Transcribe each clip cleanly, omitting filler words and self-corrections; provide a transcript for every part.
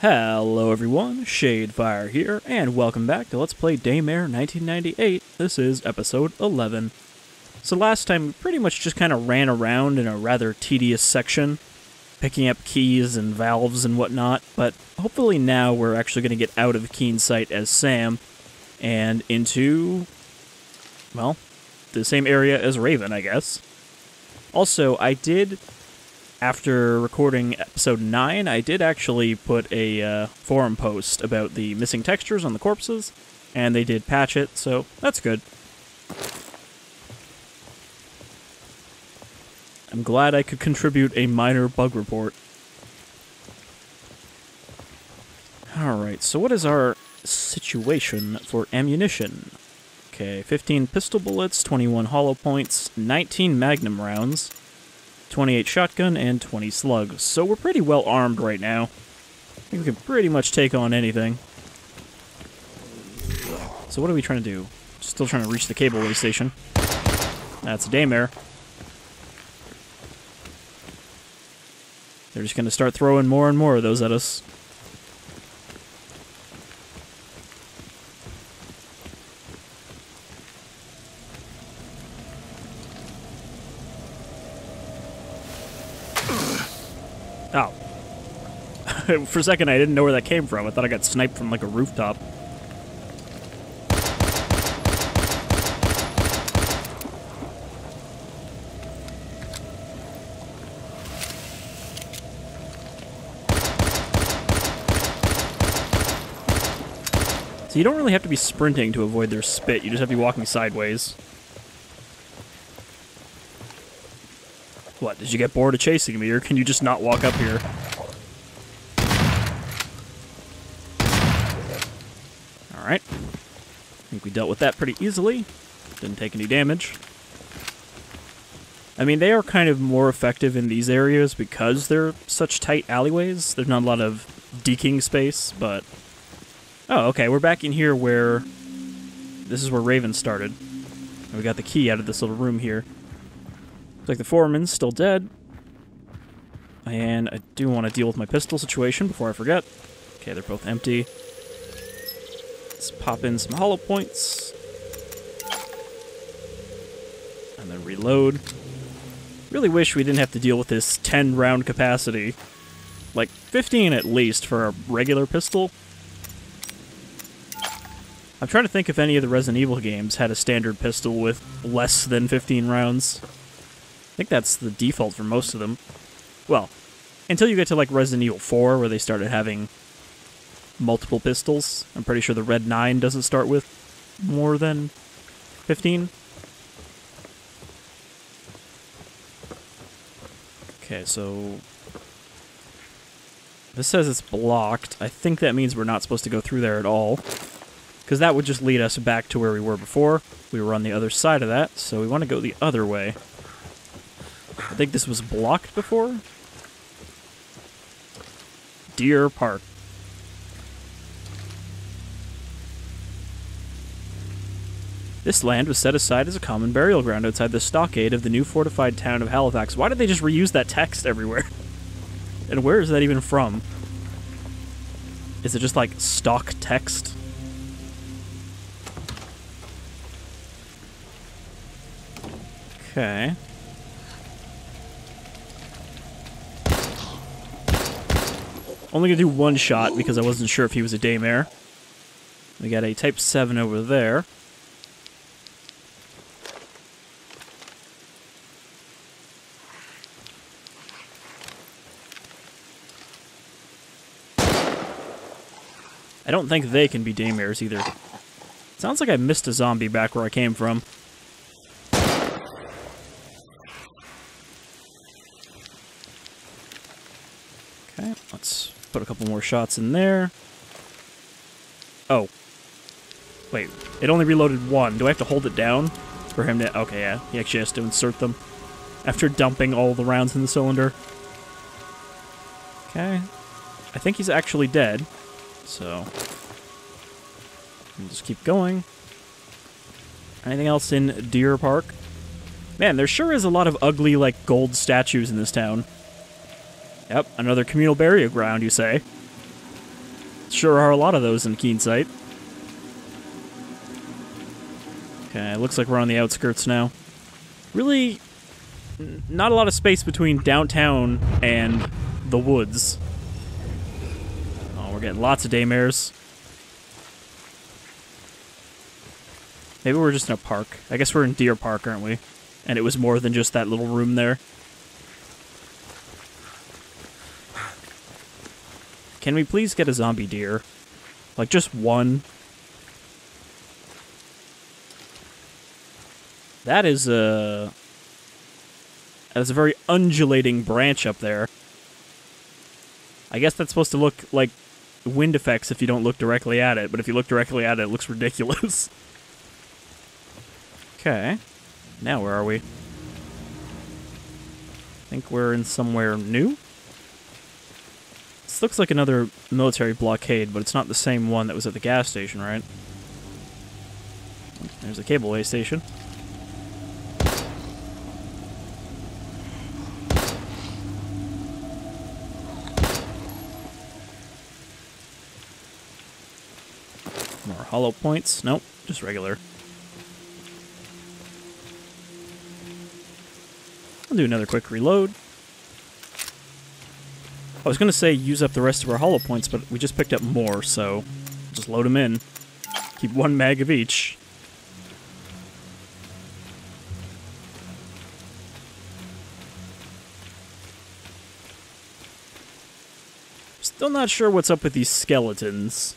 Hello everyone, Shadefire here, and welcome back to Let's Play Daymare 1998. This is episode 11. So last time we pretty much just kind of ran around in a rather tedious section, picking up keys and valves and whatnot, but hopefully now we're actually going to get out of Keen Sight as Sam, and into, well, the same area as Raven, I guess. Also, I did... After recording episode 9, I did actually put a forum post about the missing textures on the corpses, and they did patch it, so that's good. I'm glad I could contribute a minor bug report. Alright, so what is our situation for ammunition? Okay, 15 pistol bullets, 21 hollow points, 19 magnum rounds, 28 shotgun, and 20 slugs. So we're pretty well armed right now. I think we can pretty much take on anything. So what are we trying to do? Still trying to reach the cableway station. That's a Daymare. They're just going to start throwing more and more of those at us. Oh. For a second, I didn't know where that came from. I thought I got sniped from, like, a rooftop. So you don't really have to be sprinting to avoid their spit. You just have to be walking sideways. What, did you get bored of chasing me, or can you just not walk up here? Alright. I think we dealt with that pretty easily. Didn't take any damage. I mean, they are kind of more effective in these areas because they're such tight alleyways. There's not a lot of deking space, but... Oh, okay, we're back in here where... This is where Raven started. And we got the key out of this little room here. Looks like the foreman's still dead. And I do want to deal with my pistol situation before I forget. Okay, they're both empty. Let's pop in some hollow points. And then reload. Really wish we didn't have to deal with this 10-round capacity. Like, 15 at least for a regular pistol. I'm trying to think if any of the Resident Evil games had a standard pistol with less than 15 rounds. I think that's the default for most of them. Well, until you get to, like, Resident Evil 4, where they started having multiple pistols. I'm pretty sure the Red 9 doesn't start with more than 15. Okay, so... This says it's blocked. I think that means we're not supposed to go through there at all. Because that would just lead us back to where we were before. We were on the other side of that, so we want to go the other way. I think this was blocked before? Deer Park. This land was set aside as a common burial ground outside the stockade of the new fortified town of Halifax. Why did they just reuse that text everywhere? And where is that even from? Is it just like stock text? Okay. Only gonna do one shot because I wasn't sure if he was a Daymare. We got a Type 7 over there. I don't think they can be Daymares either. Sounds like I missed a zombie back where I came from. Okay, let's put a couple more shots in there. Oh. Wait, it only reloaded one. Do I have to hold it down for him to... Okay, yeah, he actually has to insert them after dumping all the rounds in the cylinder. Okay. I think he's actually dead, so... We'll just keep going. Anything else in Deer Park? Man, there sure is a lot of ugly, like, gold statues in this town. Yep, another communal burial ground, you say. Sure are a lot of those in Keensight. Okay, looks like we're on the outskirts now. Really, not a lot of space between downtown and the woods. Oh, we're getting lots of Daymares. Maybe we're just in a park. I guess we're in Deer Park, aren't we? And it was more than just that little room there. Can we please get a zombie deer? Like, just one? That is a very undulating branch up there. I guess that's supposed to look like wind effects if you don't look directly at it, but if you look directly at it, it looks ridiculous. Okay. Now where are we? I think we're in somewhere new? This looks like another military blockade, but it's not the same one that was at the gas station, right? There's the cableway station. More hollow points. Nope, just regular. I'll do another quick reload. I was going to say use up the rest of our hollow points, but we just picked up more, so just load them in. Keep 1 mag of each. Still not sure what's up with these skeletons.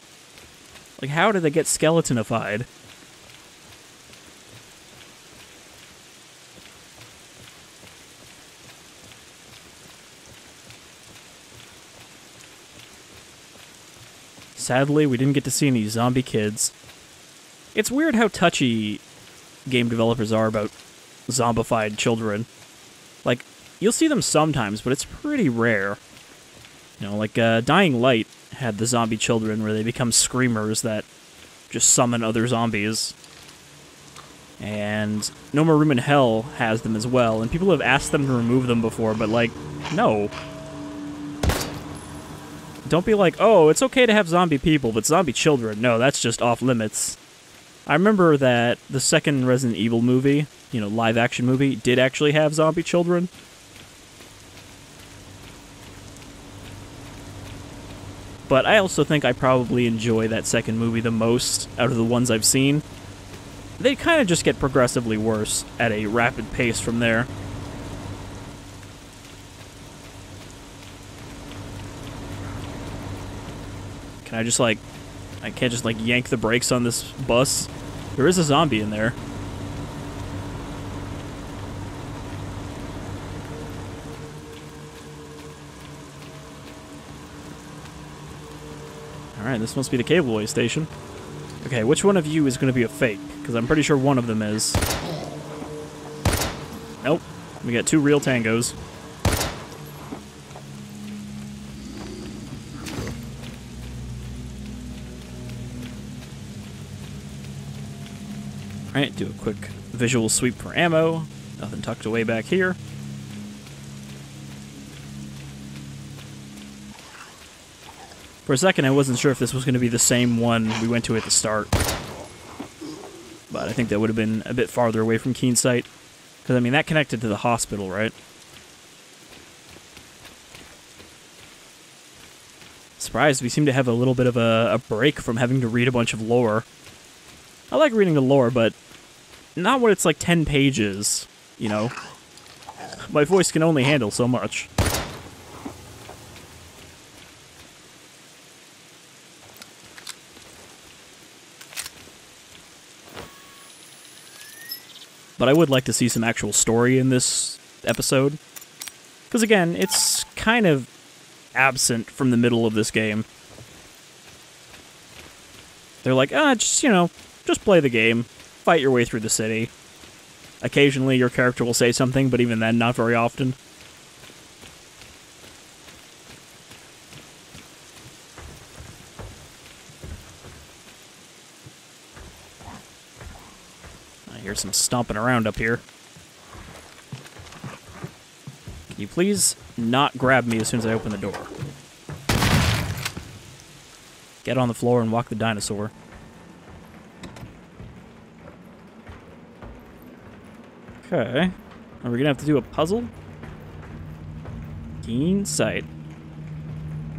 Like, how did they get skeletonified? Sadly, we didn't get to see any zombie kids. It's weird how touchy game developers are about zombified children. Like, you'll see them sometimes, but it's pretty rare. You know, like, Dying Light had the zombie children where they become screamers that just summon other zombies. And No More Room in Hell has them as well, and people have asked them to remove them before, but, like, no. Don't be like, oh, it's okay to have zombie people, but zombie children, no, that's just off limits. I remember that the second Resident Evil movie, you know, live-action movie, did actually have zombie children. But I also think I probably enjoy that second movie the most out of the ones I've seen. They kind of just get progressively worse at a rapid pace from there. Can I just, like... I can't just, like, yank the brakes on this bus? There is a zombie in there. Alright, this must be the cableway station. Okay, which one of you is going to be a fake? Because I'm pretty sure one of them is. Nope. We got 2 real tangos. Alright, do a quick visual sweep for ammo. Nothing tucked away back here. For a second, I wasn't sure if this was going to be the same one we went to at the start. But I think that would have been a bit farther away from Keensight. Because, I mean, that connected to the hospital, right? Surprised, we seem to have a little bit of a break from having to read a bunch of lore. I like reading the lore, but not when it's like 10 pages, you know? My voice can only handle so much. But I would like to see some actual story in this episode. Because again, it's kind of absent from the middle of this game. They're like, just, you know, just play the game. Fight your way through the city. Occasionally your character will say something, but even then, not very often. I hear some stomping around up here. Can you please not grab me as soon as I open the door? Get on the floor and walk the dinosaur. Okay. Are we gonna have to do a puzzle? Keen sight.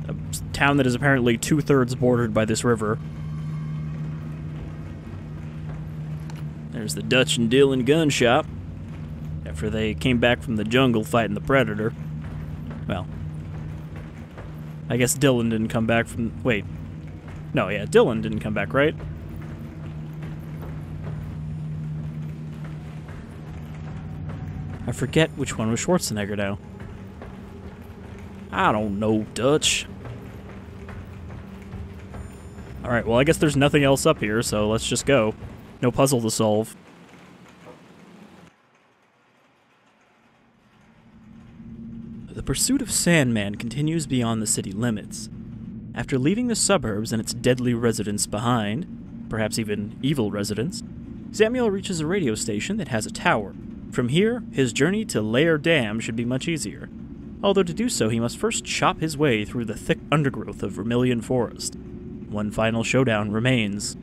A town that is apparently 2/3 bordered by this river. There's the Dutch and Dylan gun shop. After they came back from the jungle fighting the predator. Well, I guess Dylan didn't come back from... Wait. No, yeah, Dylan didn't come back, right? I forget which one was Schwarzenegger now. I don't know, Dutch. Alright, well, I guess there's nothing else up here, so let's just go. No puzzle to solve. The pursuit of Sandman continues beyond the city limits. After leaving the suburbs and its deadly residents behind, perhaps even evil residents, Samuel reaches a radio station that has a tower. From here, his journey to Lair Dam should be much easier. Although to do so, he must first chop his way through the thick undergrowth of Vermilion Forest. One final showdown remains.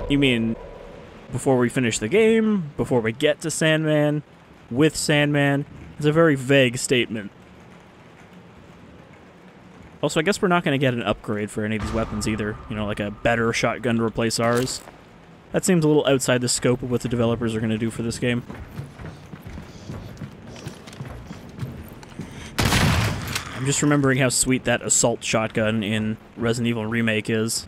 You mean, before we finish the game? Before we get to Sandman? With Sandman? It's a very vague statement. Also, I guess we're not going to get an upgrade for any of these weapons either. You know, like a better shotgun to replace ours. That seems a little outside the scope of what the developers are going to do for this game. I'm just remembering how sweet that assault shotgun in Resident Evil Remake is.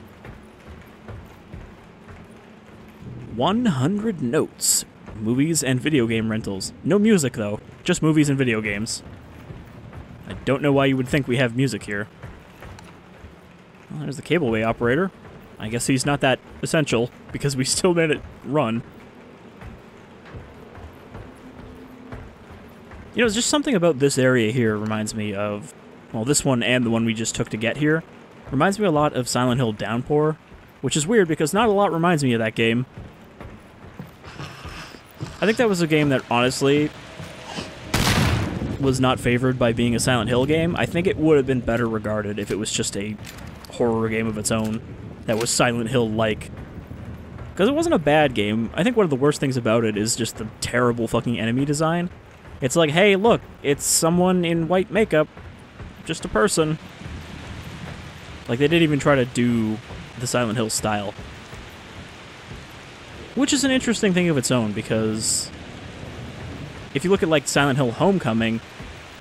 100 notes. Movies and video game rentals. No music, though. Just movies and video games. I don't know why you would think we have music here. Well, there's the cableway operator. I guess he's not that essential, because we still made it run. You know, just something about this area here reminds me of... Well, this one and the one we just took to get here. Reminds me a lot of Silent Hill Downpour. Which is weird, because not a lot reminds me of that game. I think that was a game that, honestly, was not favored by being a Silent Hill game. I think it would have been better regarded if it was just a horror game of its own that was Silent Hill-like. Because it wasn't a bad game. I think one of the worst things about it is just the terrible fucking enemy design. It's like, hey, look, it's someone in white makeup. Just a person. Like, they didn't even try to do the Silent Hill style. Which is an interesting thing of its own, because if you look at, like, Silent Hill Homecoming,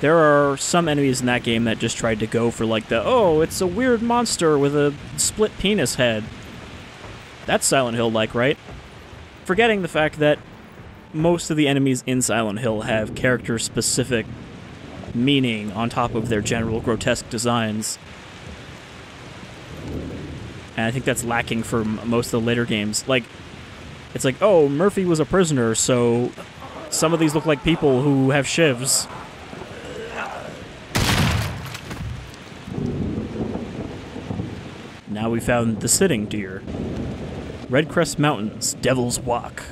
there are some enemies in that game that just tried to go for, like, the, oh, it's a weird monster with a split penis head. That's Silent Hill-like, right? Forgetting the fact that most of the enemies in Silent Hill have character-specific meaning on top of their general grotesque designs. And I think that's lacking from most of the later games. Like, it's like, oh, Murphy was a prisoner, so some of these look like people who have shivs. Now we found the sitting deer. Red Crest Mountains, Devil's Walk.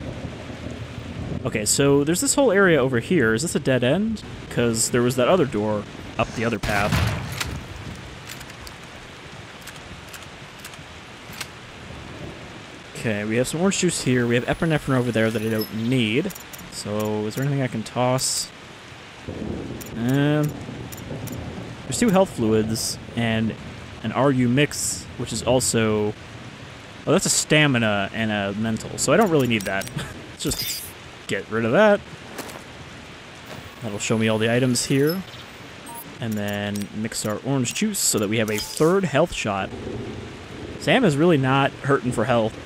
Okay, so there's this whole area over here. Is this a dead end? Because there was that other door up the other path. Okay, we have some orange juice here. We have epinephrine over there that I don't need. So, is there anything I can toss? There's 2 health fluids and an RU mix, which is also... Oh, that's a stamina and a mental, so I don't really need that. Let's just get rid of that. That'll show me all the items here. And then mix our orange juice so that we have a 3rd health shot. Sam is really not hurting for health.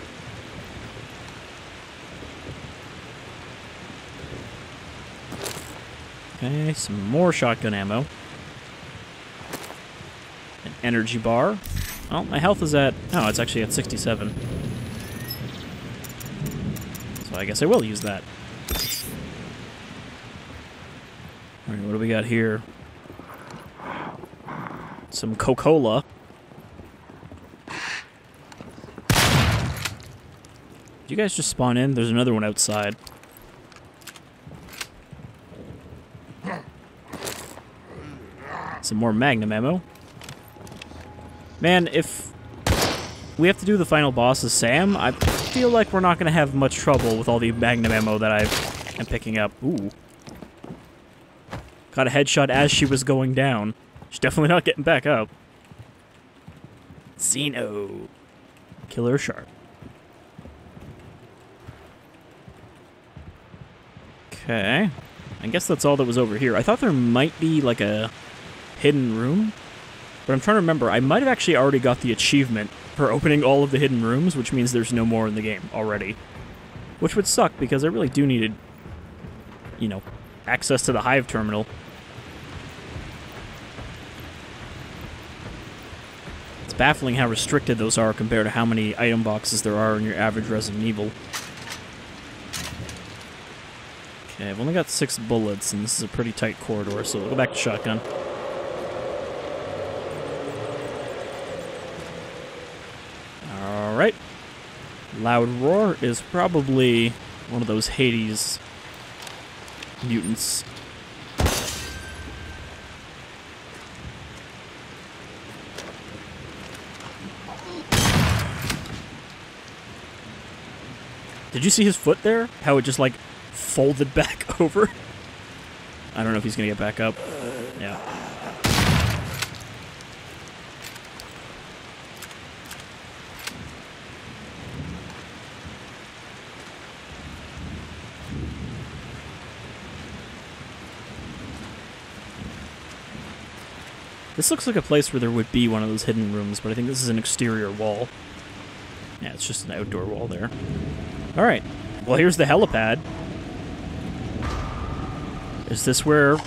Okay, some more shotgun ammo. An energy bar. Well, my health is at... Oh, it's actually at 67. So I guess I will use that. Alright, what do we got here? Some Coca-Cola. Did you guys just spawn in? There's another one outside. Some more Magnum ammo. Man, if we have to do the final boss as Sam, I feel like we're not going to have much trouble with all the magnum ammo that I am picking up. Ooh. Got a headshot as she was going down. She's definitely not getting back up. Xeno. Killer shark. Okay. I guess that's all that was over here. I thought there might be, like, a hidden room. But I'm trying to remember. I might have actually already got the achievement for opening all of the hidden rooms, which means there's no more in the game already. Which would suck, because I really do need, you know, access to the Hive terminal. It's baffling how restricted those are compared to how many item boxes there are in your average Resident Evil. Okay, I've only got 6 bullets, and this is a pretty tight corridor, so we'll go back to shotgun. Alright. Loud Roar is probably one of those H.A.D.E.S mutants. Did you see his foot there? How it just, like, folded back over? I don't know if he's gonna get back up. Yeah. This looks like a place where there would be one of those hidden rooms, but I think this is an exterior wall. Yeah, it's just an outdoor wall there. Alright. Well, here's the helipad. Is this where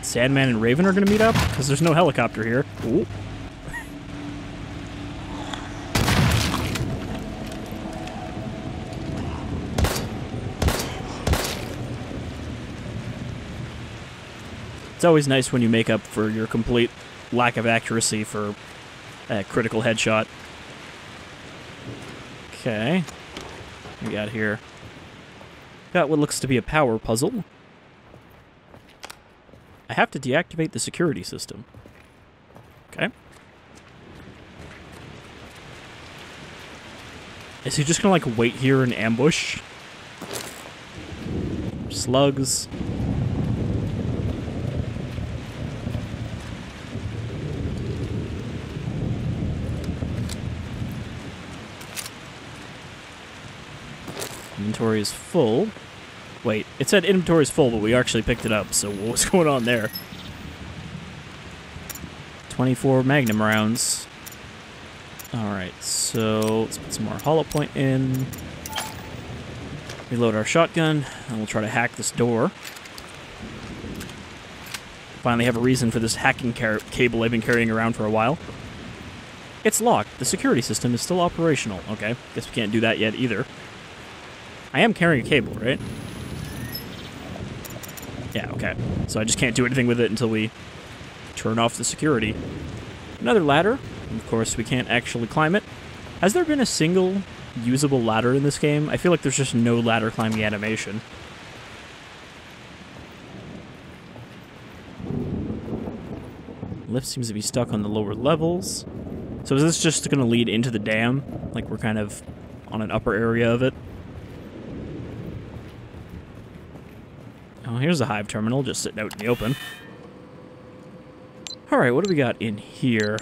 Sandman and Raven are going to meet up? Because there's no helicopter here. Ooh. It's always nice when you make up for your complete lack of accuracy for a critical headshot. Okay. What we got here? Got what looks to be a power puzzle. I have to deactivate the security system. Okay. Is he just gonna, like, wait here and ambush? Slugs. Inventory is full. Wait, it said inventory is full, but we actually picked it up, so what's going on there? 24 magnum rounds. Alright, so let's put some more hollow point in. Reload our shotgun, and we'll try to hack this door. Finally have a reason for this hacking cable I've been carrying around for a while. It's locked. The security system is still operational. Okay, guess we can't do that yet either. I am carrying a cable, right? Yeah, okay. So I just can't do anything with it until we turn off the security. Another ladder. Of course, we can't actually climb it. Has there been a single usable ladder in this game? I feel like there's just no ladder climbing animation. Lift seems to be stuck on the lower levels. So is this just going to lead into the dam? Like we're kind of on an upper area of it? Oh, here's a Hive terminal just sitting out in the open. Alright, what do we got in here?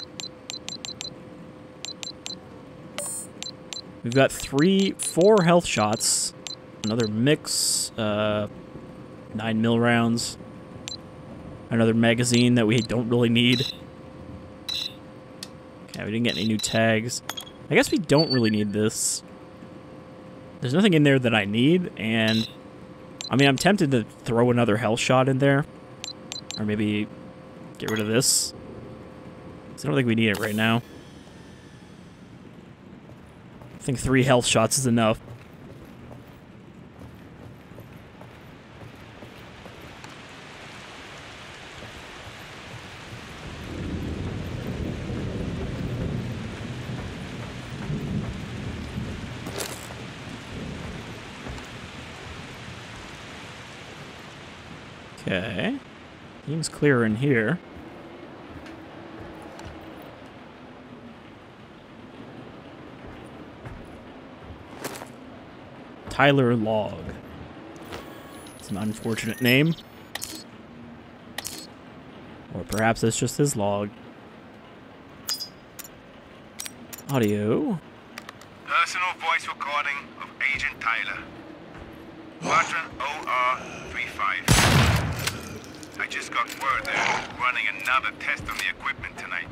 We've got 4 health shots. Another mix. 9mm rounds. Another magazine that we don't really need. Okay, we didn't get any new tags. I guess we don't really need this. There's nothing in there that I need, and I mean, I'm tempted to throw another health shot in there. Or maybe get rid of this. I don't think we need it right now. I think 3 health shots is enough. Okay. Seems clear in here. Tyler Log. It's an unfortunate name. Or perhaps it's just his log. Audio. Personal voice recording of Agent Tyler. Quadrant OR35. I just got word they're running another test on the equipment tonight.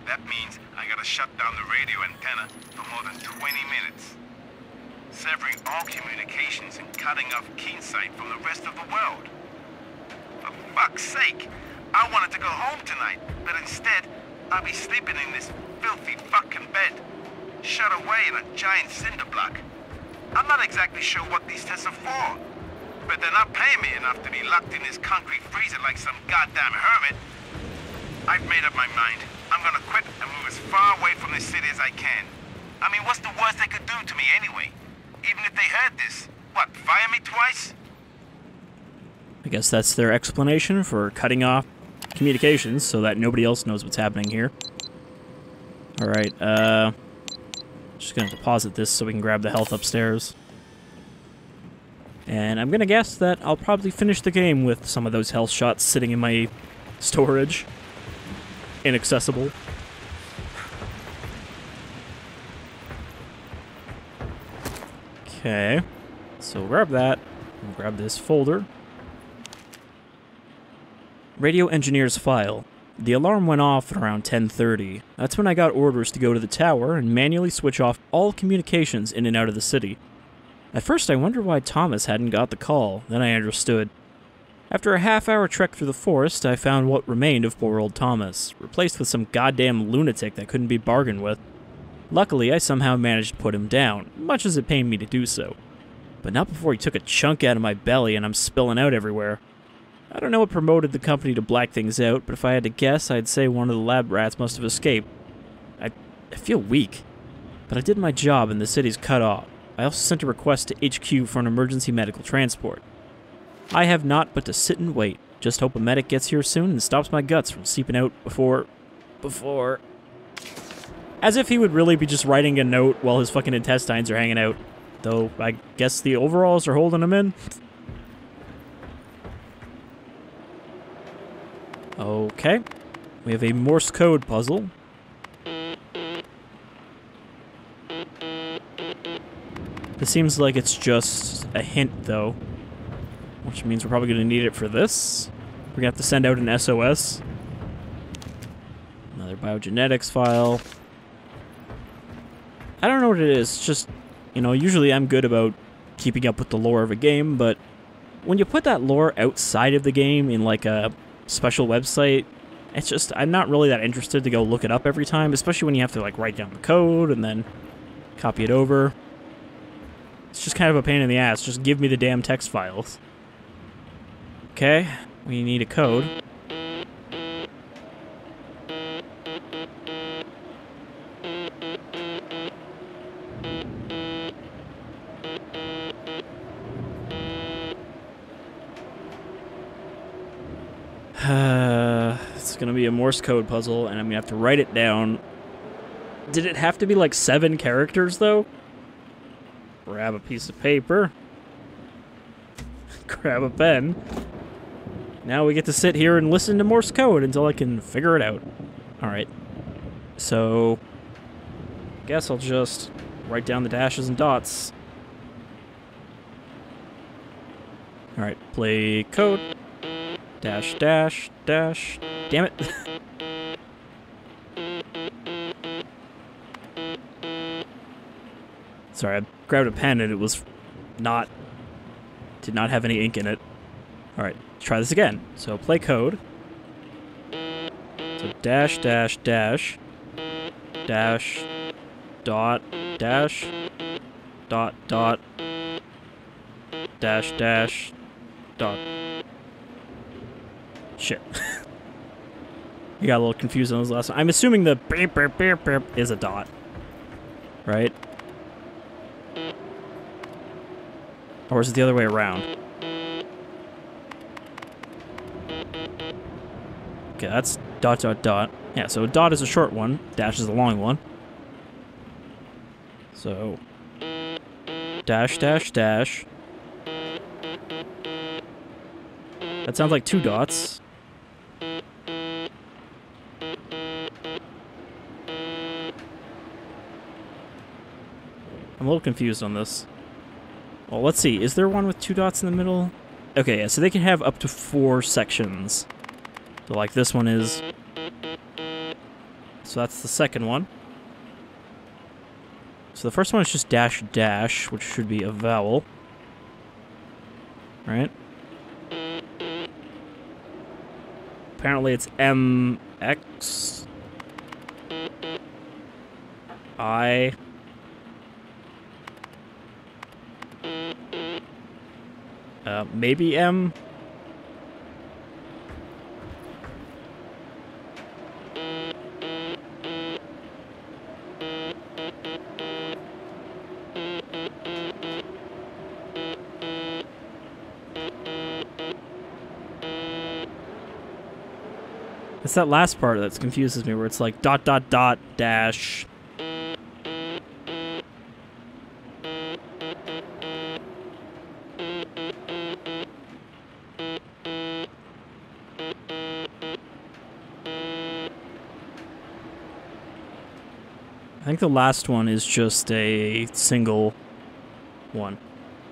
That means I gotta shut down the radio antenna for more than 20 minutes. Severing all communications and cutting off Keensight from the rest of the world. For fuck's sake, I wanted to go home tonight, but instead, I'll be sleeping in this filthy fucking bed, shut away in a giant cinder block. I'm not exactly sure what these tests are for, but they're not paying me enough to be locked in this concrete freezer like some goddamn hermit. I've made up my mind. I'm gonna quit and move as far away from this city as I can. I mean, what's the worst they could do to me anyway? Even if they heard this, what, fire me twice? I guess that's their explanation for cutting off communications so that nobody else knows what's happening here. Alright, just gonna deposit this so we can grab the health upstairs. And I'm gonna guess that I'll probably finish the game with some of those health shots sitting in my storage. Inaccessible. Okay, so grab that, and grab this folder. Radio engineer's file. The alarm went off at around 10:30. That's when I got orders to go to the tower and manually switch off all communications in and out of the city. At first I wondered why Thomas hadn't got the call, then I understood. After a half-hour trek through the forest, I found what remained of poor old Thomas, replaced with some goddamn lunatic that couldn't be bargained with. Luckily, I somehow managed to put him down, much as it pained me to do so. But not before he took a chunk out of my belly and I'm spilling out everywhere. I don't know what promoted the company to black things out, but if I had to guess, I'd say one of the lab rats must have escaped. I feel weak, but I did my job and the city's cut off. I also sent a request to HQ for an emergency medical transport. I have naught but to sit and wait. Just hope a medic gets here soon and stops my guts from seeping out before... As if he would really be just writing a note while his fucking intestines are hanging out. Though, I guess the overalls are holding him in. Okay. We have a Morse code puzzle. This seems like it's just a hint, though. Which means we're probably going to need it for this. We're going to have to send out an SOS. Another biogenetics file. I don't know what it is. It's just, you know, usually I'm good about keeping up with the lore of a game, but when you put that lore outside of the game in, like, a special website, it's just, I'm not really that interested to go look it up every time, especially when you have to, like, write down the code and then copy it over. It's just kind of a pain in the ass. Just give me the damn text files. Okay, we need a code. It's gonna be a Morse code puzzle, and I'm gonna have to write it down. Did it have to be like 7 characters, though? Grab a piece of paper. Grab a pen. Now we get to sit here and listen to Morse code until I can figure it out. Alright. So, guess I'll just write down the dashes and dots. Alright, play code. Dash, dash, dash. Damn it. Sorry, I grabbed a pen and it was not... did not have any ink in it. Alright, let's try this again. So, play code. So, dash, dash, dash. Dash. Dot. Dash. Dot, dot. Dash, dash. Dot. Shit. You got a little confused on those last one. I'm assuming the beep, beep, beep, beep is a dot. Right? Or is it the other way around? Okay, that's dot, dot, dot. Yeah, so dot is a short one. Dash is a long one. So... Dash, dash, dash. That sounds like 2 dots. I'm a little confused on this. Well, let's see. Is there one with 2 dots in the middle? Okay, yeah, so they can have up to 4 sections. So, like, this one is... So that's the second one. So the first one is just dash, dash, which should be a vowel. Right? Apparently it's M-X... I... Maybe M? It's that last part that confuses me, where it's like dot, dot, dot, dash. I think the last one is just a single one.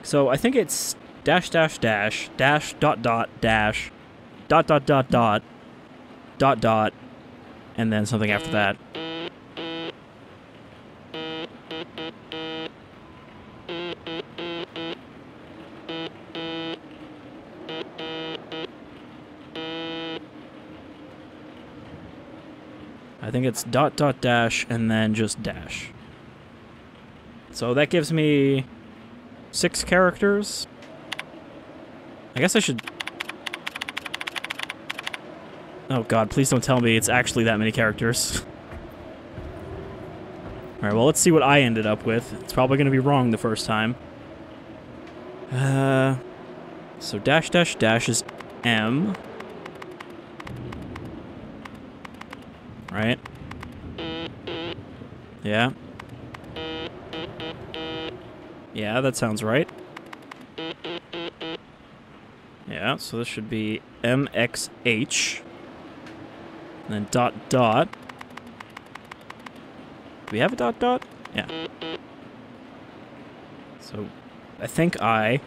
So I think it's dash, dash, dash, dash, dot, dot, dash, dot, dot, dot, dot, dot, dot, and then something after that. I think it's dot, dot, dash, and then just dash. So that gives me 6 characters. I guess I should... Oh god, please don't tell me it's actually that many characters. Alright, well, let's see what I ended up with. It's probably going to be wrong the first time. So dash, dash, dash is M. Right? Yeah. Yeah, that sounds right. Yeah, so this should be MXH. And then dot, dot. Do we have a dot, dot? Yeah. So, I think I.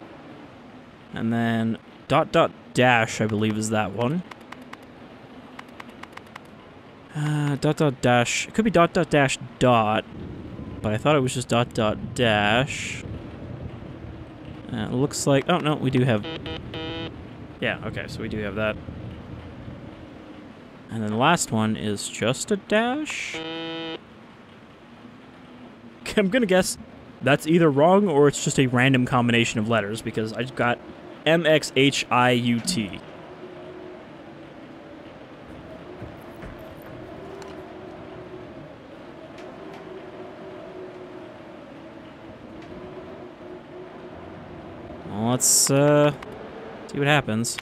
And then dot, dot, dash, I believe is that one. Dot, dot, dash. It could be dot, dot, dash, dot. But I thought it was just dot, dot, dash. It looks like... Oh, no, we do have... Yeah, okay, so we do have that. And then the last one is just a dash? I'm gonna guess that's either wrong or it's just a random combination of letters, because I just got MXHIUT. Well, let's see what happens.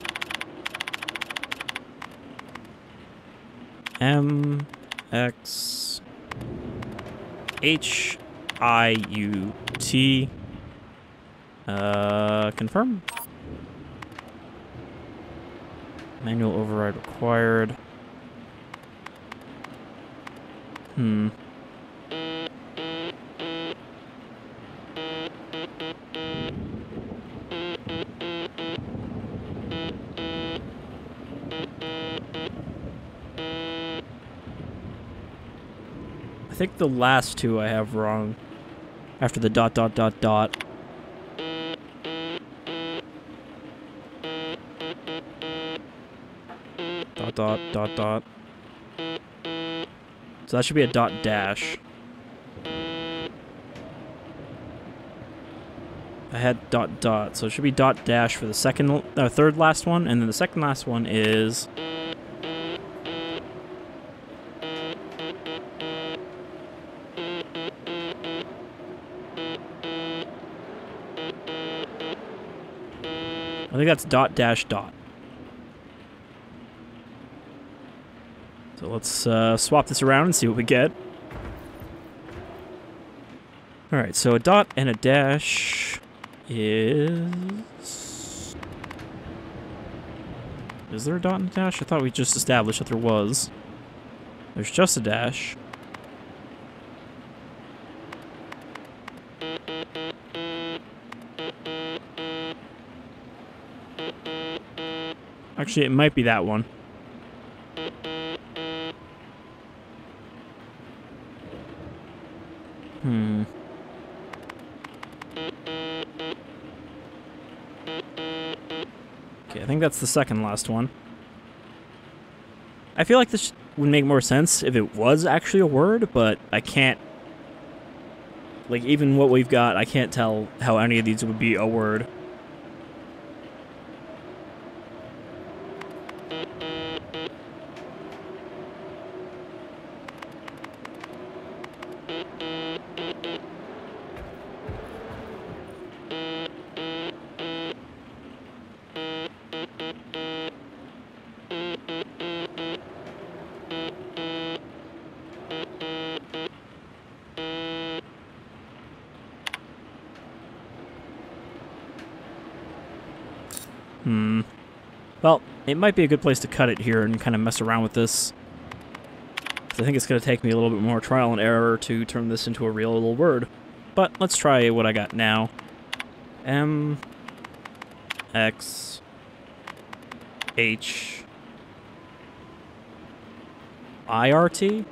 MXHIUT. Confirm. Manual override required. I think the last two I have wrong. After the dot, dot, dot, dot. Dot, dot, dot, dot. So that should be a dot dash. I had dot, dot, so it should be dot dash for the third last one, and then the second last one is... I think that's dot dash dot. So let's swap this around and see what we get. Alright, so a dot and a dash. is... Is there a dot and a dash? I thought we just established that there was. There's just a dash. Actually, it might be that one. Okay, I think that's the second last one. I feel like this would make more sense if it was actually a word, but I can't... Like, even what we've got, I can't tell how any of these would be a word. Well, it might be a good place to cut it here and kind of mess around with this. I think it's going to take me a little bit more trial and error to turn this into a real little word. But let's try what I got now. M X H I R T?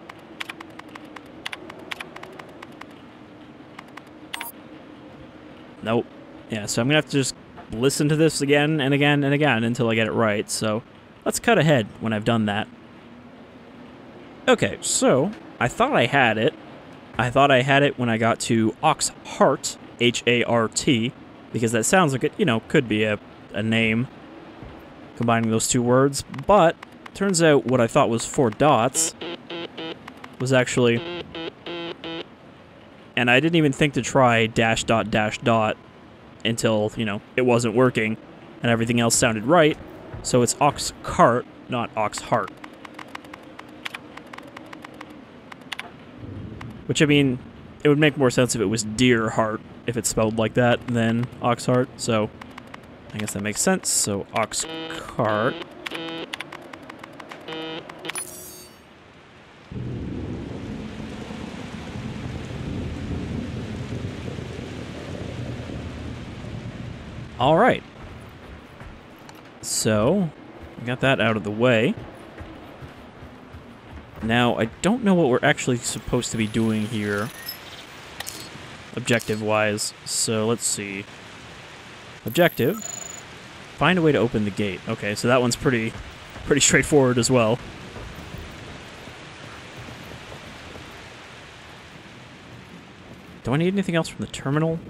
Nope. Yeah, so I'm going to have to just listen to this again and again and again until I get it right, so let's cut ahead when I've done that. Okay, so I thought I had it. I thought I had it when I got to Ox-Hart, H-A-R-T, because that sounds like it, you know, could be a name, combining those two words, but turns out what I thought was 4 dots was actually... And I didn't even think to try dash dot dash dot until, you know, it wasn't working, and everything else sounded right, so it's Ox-Cart, not Ox-Hart. Which, I mean, it would make more sense if it was Deer Heart, if it's spelled like that, than Ox-Hart, so I guess that makes sense, so Ox-Cart. Alright, so we got that out of the way. Now, I don't know what we're actually supposed to be doing here, objective-wise, so let's see. Objective, find a way to open the gate. Okay, so that one's pretty straightforward as well. Do I need anything else from the terminal?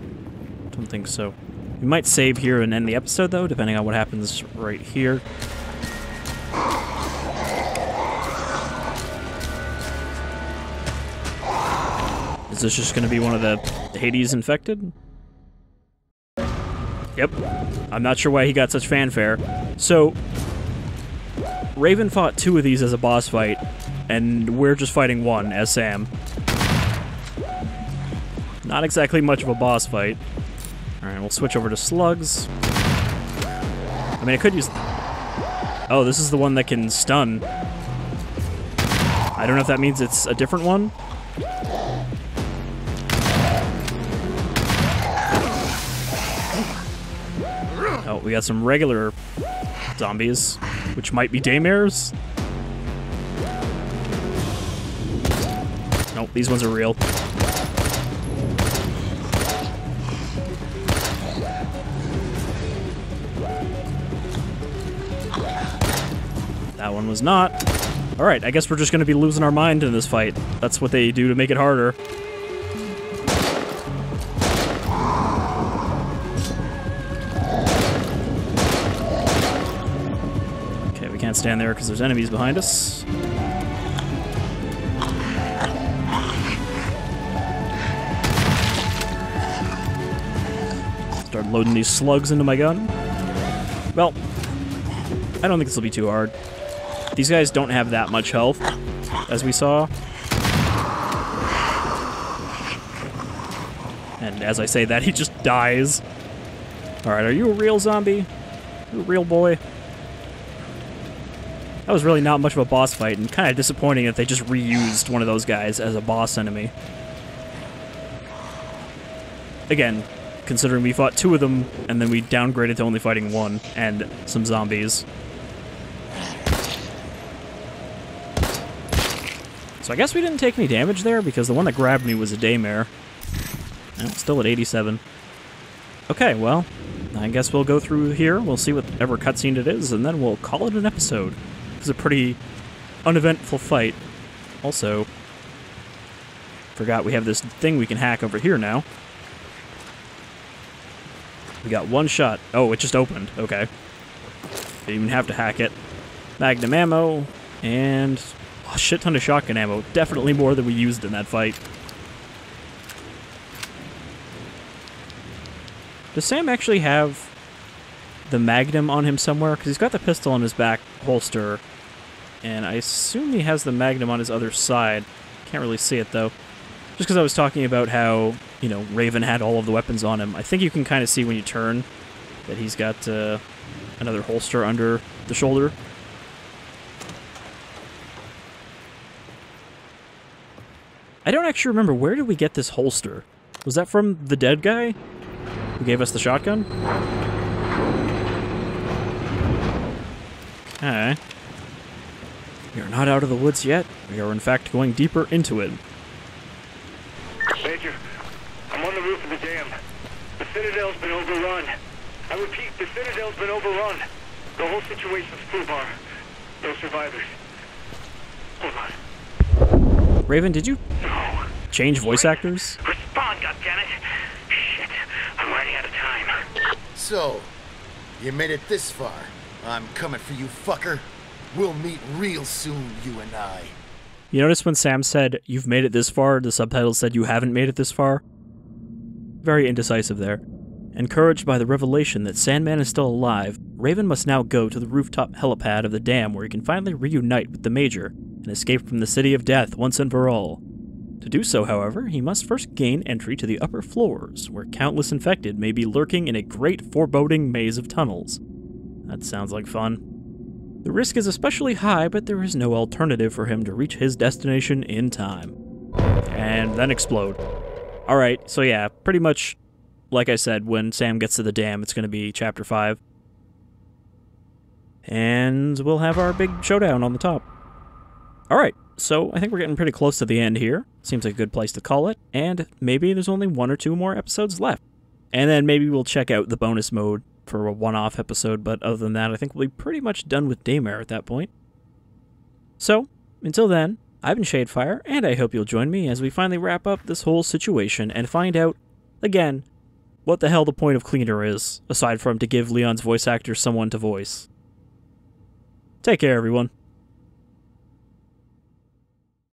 Don't think so. We might save here and end the episode, though, depending on what happens right here. Is this just going to be one of the H.A.D.E.S infected? Yep. I'm not sure why he got such fanfare. So, Raven fought 2 of these as a boss fight, and we're just fighting 1 as Sam. Not exactly much of a boss fight. Alright, we'll switch over to slugs. I mean, I could use... Oh, this is the one that can stun. I don't know if that means it's a different one. Oh, we got some regular zombies, which might be Daymares. Nope, these ones are real. That one was not. Alright, I guess we're just going to be losing our mind in this fight. That's what they do to make it harder. Okay, we can't stand there because there's enemies behind us. Start loading these slugs into my gun. Well, I don't think this will be too hard. These guys don't have that much health, as we saw. And as I say that, he just dies. Alright, are you a real zombie? You a real boy? That was really not much of a boss fight, and kind of disappointing that they just reused one of those guys as a boss enemy. Again, considering we fought 2 of them, and then we downgraded to only fighting 1, and some zombies. So I guess we didn't take any damage there, because the one that grabbed me was a Daymare. Oh, still at 87. Okay, well, I guess we'll go through here, we'll see whatever cutscene it is, and then we'll call it an episode. It was a pretty uneventful fight. Also, forgot we have this thing we can hack over here now. We got 1 shot. Oh, it just opened. Okay. Didn't even have to hack it. Magnum ammo, and a shit ton of shotgun ammo. Definitely more than we used in that fight. Does Sam actually have the Magnum on him somewhere? Because he's got the pistol in his back holster, and I assume he has the Magnum on his other side. Can't really see it, though. Just because I was talking about how, you know, Raven had all of the weapons on him. I think you can kind of see when you turn that he's got another holster under the shoulder. I don't actually remember, where did we get this holster? Was that from the dead guy who gave us the shotgun? Okay. We are not out of the woods yet. We are in fact going deeper into it. Major, I'm on the roof of the dam. The Citadel's been overrun. I repeat, the Citadel's been overrun. The whole situation's foobar. No survivors. Hold on. Raven, did you No. change voice actors? Respond, goddammit. Shit, I'm running out of time. So, you made it this far. I'm coming for you, fucker. We'll meet real soon, you and I. You notice when Sam said, "You've made it this far," the subtitles said, "You haven't made it this far"? Very indecisive there. Encouraged by the revelation that Sandman is still alive, Raven must now go to the rooftop helipad of the dam where he can finally reunite with the Major and escape from the City of Death once and for all. To do so, however, he must first gain entry to the upper floors, where countless infected may be lurking in a great foreboding maze of tunnels. That sounds like fun. The risk is especially high, but there is no alternative for him to reach his destination in time. And then explode. Alright, so yeah, pretty much, like I said, when Sam gets to the dam, it's going to be Chapter 5. And we'll have our big showdown on the top. Alright, so I think we're getting pretty close to the end here. Seems like a good place to call it, and maybe there's only 1 or 2 more episodes left. And then maybe we'll check out the bonus mode for a one-off episode, but other than that, I think we'll be pretty much done with Daymare at that point. So, until then, I've been Shadefire, and I hope you'll join me as we finally wrap up this whole situation and find out, again, what the hell the point of Cleaner is, aside from to give Leon's voice actor someone to voice. Take care, everyone.